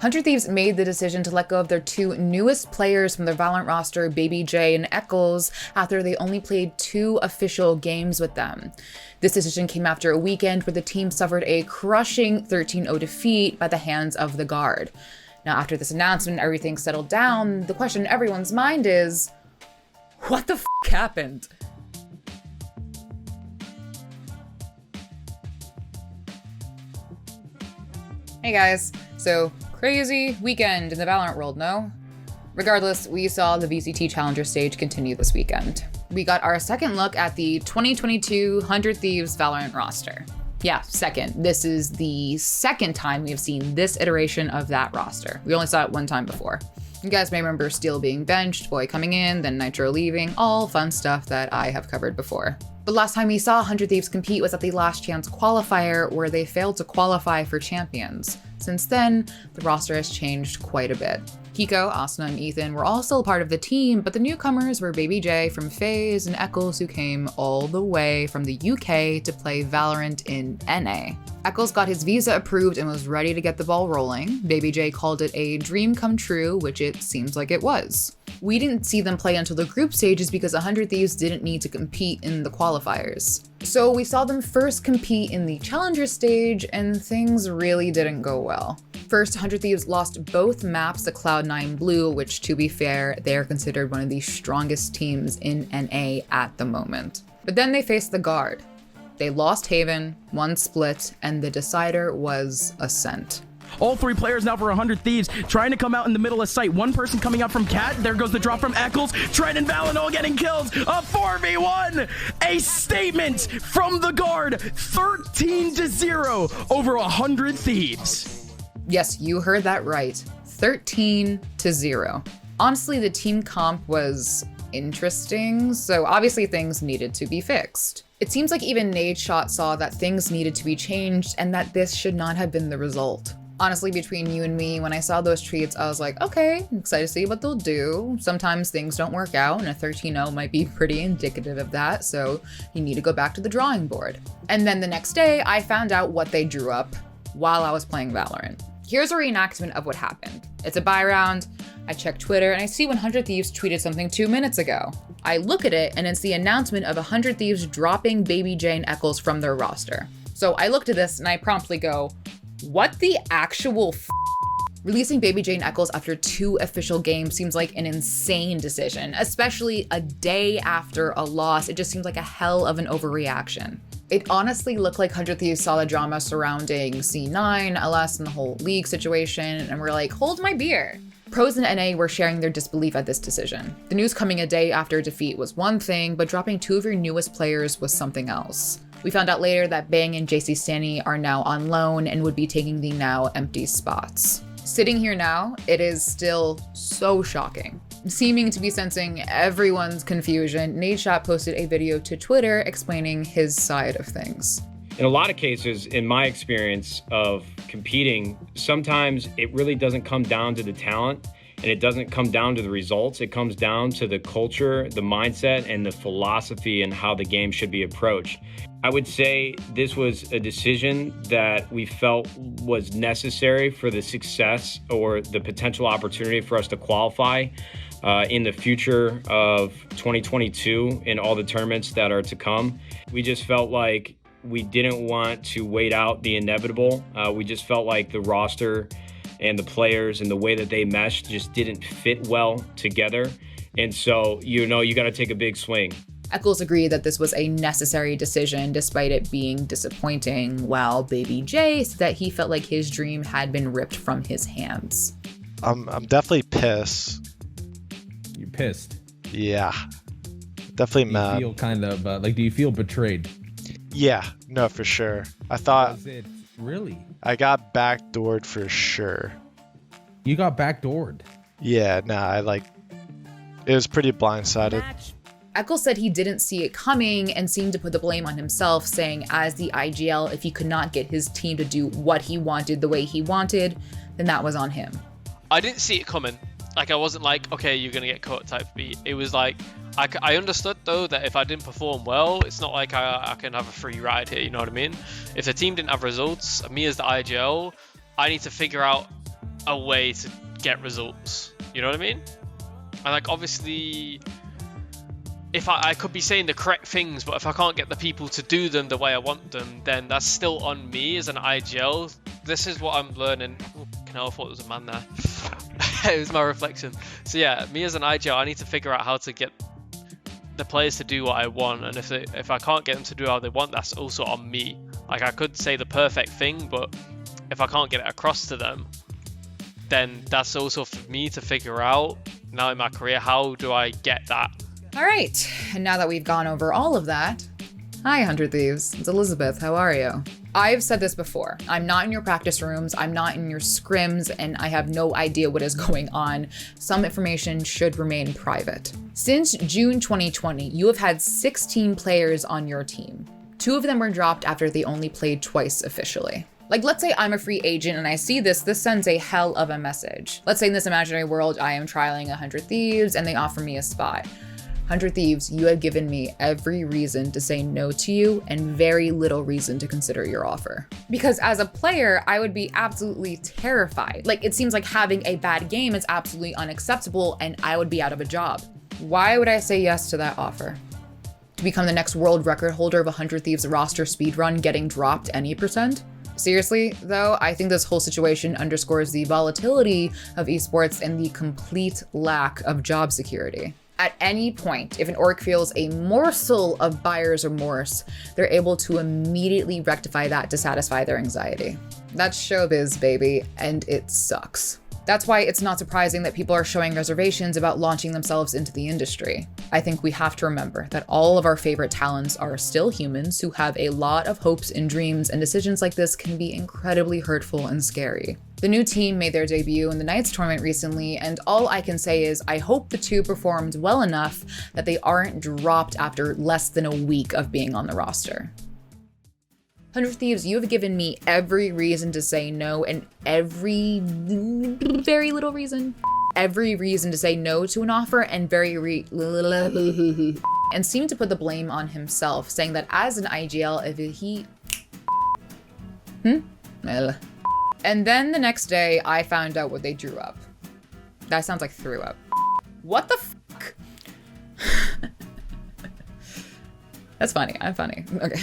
100 Thieves made the decision to let go of their two newest players from their Valorant roster, babyj and Eccles, after they only played 2 official games with them. This decision came after a weekend where the team suffered a crushing 13-0 defeat by the hands of the Guard. Now, after this announcement and everything settled down, the question in everyone's mind is, what the f*** happened? Hey guys, so crazy weekend in the Valorant world, no? Regardless, we saw the VCT Challenger stage continue this weekend. We got our second look at the 2022 100 Thieves Valorant roster. Yeah, second. This is the second time we have seen this iteration of that roster. We only saw it one time before. You guys may remember Steel being benched, Boy coming in, then Nitro leaving, all fun stuff that I have covered before. But last time we saw 100 Thieves compete was at the Last Chance qualifier, where they failed to qualify for champions. Since then, the roster has changed quite a bit. Kiko, Asuna, and Ethan were all still part of the team, but the newcomers were babyj from FaZe and Eccles, who came all the way from the UK to play Valorant in NA. Eccles got his visa approved and was ready to get the ball rolling. babyj called it a dream come true, which it seems like it was. We didn't see them play until the group stages because 100 Thieves didn't need to compete in the qualifiers. So we saw them first compete in the Challenger stage, and things really didn't go well. First, 100 Thieves lost both maps to Cloud9 Blue, which, to be fair, they are considered one of the strongest teams in NA at the moment. But then they faced the Guard. They lost Haven, won Split, and the decider was Ascent. All 3 players now for 100 Thieves, trying to come out in the middle of sight. One person coming out from Cat. There goes the drop from Eccles. Trent and Valinol getting killed. A 4v1. A statement from the Guard. 13-0 over 100 Thieves. Yes, you heard that right. 13-0. Honestly, the team comp was interesting, so obviously things needed to be fixed. It seems like even Nadeshot saw that things needed to be changed and that this should not have been the result. Honestly, between you and me, when I saw those tweets, I was like, okay, I'm excited to see what they'll do. Sometimes things don't work out, and a 13-0 might be pretty indicative of that, so you need to go back to the drawing board. And then the next day, I found out what they drew up while I was playing Valorant. Here's a reenactment of what happened. It's a buy round. I check Twitter and I see 100 Thieves tweeted something 2 minutes ago. I look at it and it's the announcement of 100 Thieves dropping babyj and Eccles from their roster. So I look to this and I promptly go, what the actual f***? Releasing babyj and Eccles after 2 official games seems like an insane decision, especially a day after a loss. It just seems like a hell of an overreaction. It honestly looked like 100 Thieves saw the drama surrounding C9, LS, and the whole league situation, and were like, hold my beer. Pros and NA were sharing their disbelief at this decision. The news coming a day after defeat was one thing, but dropping 2 of your newest players was something else. We found out later that Bang and JC Stanny are now on loan and would be taking the now empty spots. Sitting here now, it is still so shocking. Seeming to be sensing everyone's confusion, Nadeshot posted a video to Twitter explaining his side of things. In a lot of cases, in my experience of competing, sometimes it really doesn't come down to the talent and it doesn't come down to the results. It comes down to the culture, the mindset, and the philosophy and how the game should be approached. I would say this was a decision that we felt was necessary for the success or the potential opportunity for us to qualify in the future of 2022 in all the tournaments that are to come. We just felt like we didn't want to wait out the inevitable. We just felt like the roster and the players and the way that they meshed just didn't fit well together. And so, you got to take a big swing. Eccles agreed that this was a necessary decision despite it being disappointing, while babyj said that he felt like his dream had been ripped from his hands. I'm definitely pissed. You're pissed? Yeah. Definitely mad. You feel kind of, do you feel betrayed? Yeah, no, for sure. I thought... Was it really? I got backdoored for sure. You got backdoored? Yeah, it was pretty blindsided. Eccles said he didn't see it coming and seemed to put the blame on himself, saying as the IGL, if he could not get his team to do what he wanted the way he wanted, then that was on him. I didn't see it coming. I wasn't like, okay, you're going to get caught type beat. It was like, I understood though that if I didn't perform well, it's not like I can have a free ride here, you know what I mean? If the team didn't have results, me as the IGL, I need to figure out a way to get results. You know what I mean? And like obviously, if I could be saying the correct things, but if I can't get the people to do them the way I want them, then that's still on me as an IGL. This is what I'm learning. Oh, I thought there was a man there. It was my reflection. So yeah, me as an IGL, I need to figure out how to get the players to do what I want, and if I can't get them to do how they want, that's also on me. Like I could say the perfect thing, but if I can't get it across to them, then that's also for me to figure out now in my career, how do I get that? All right, and now that we've gone over all of that, hi 100 Thieves, it's Elizabeth, how are you? I've said this before, I'm not in your practice rooms, I'm not in your scrims, and I have no idea what is going on. Some information should remain private. Since June 2020, you have had 16 players on your team. 2 of them were dropped after they only played twice officially. Like, let's say I'm a free agent and I see this sends a hell of a message. Let's say in this imaginary world, I am trialing 100 Thieves and they offer me a spot. 100 Thieves, you have given me every reason to say no to you and very little reason to consider your offer. Because as a player, I would be absolutely terrified. Like, it seems like having a bad game is absolutely unacceptable and I would be out of a job. Why would I say yes to that offer? To become the next world record holder of 100 Thieves roster speedrun getting dropped any percent? Seriously, though, I think this whole situation underscores the volatility of esports and the complete lack of job security. At any point, if an org feels a morsel of buyer's remorse, they're able to immediately rectify that to satisfy their anxiety. That's showbiz, baby, and it sucks. That's why it's not surprising that people are showing reservations about launching themselves into the industry. I think we have to remember that all of our favorite talents are still humans who have a lot of hopes and dreams, and decisions like this can be incredibly hurtful and scary. The new team made their debut in the Knights tournament recently, and all I can say is I hope the 2 performed well enough that they aren't dropped after less than a week of being on the roster. 100 Thieves, you have given me every reason to say no and every very little reason. Every reason to say no to an offer and and seemed to put the blame on himself, saying that as an IGL, if he... And then the next day, I found out what they drew up. That sounds like threw up. What the fuck? That's funny, I'm funny. Okay.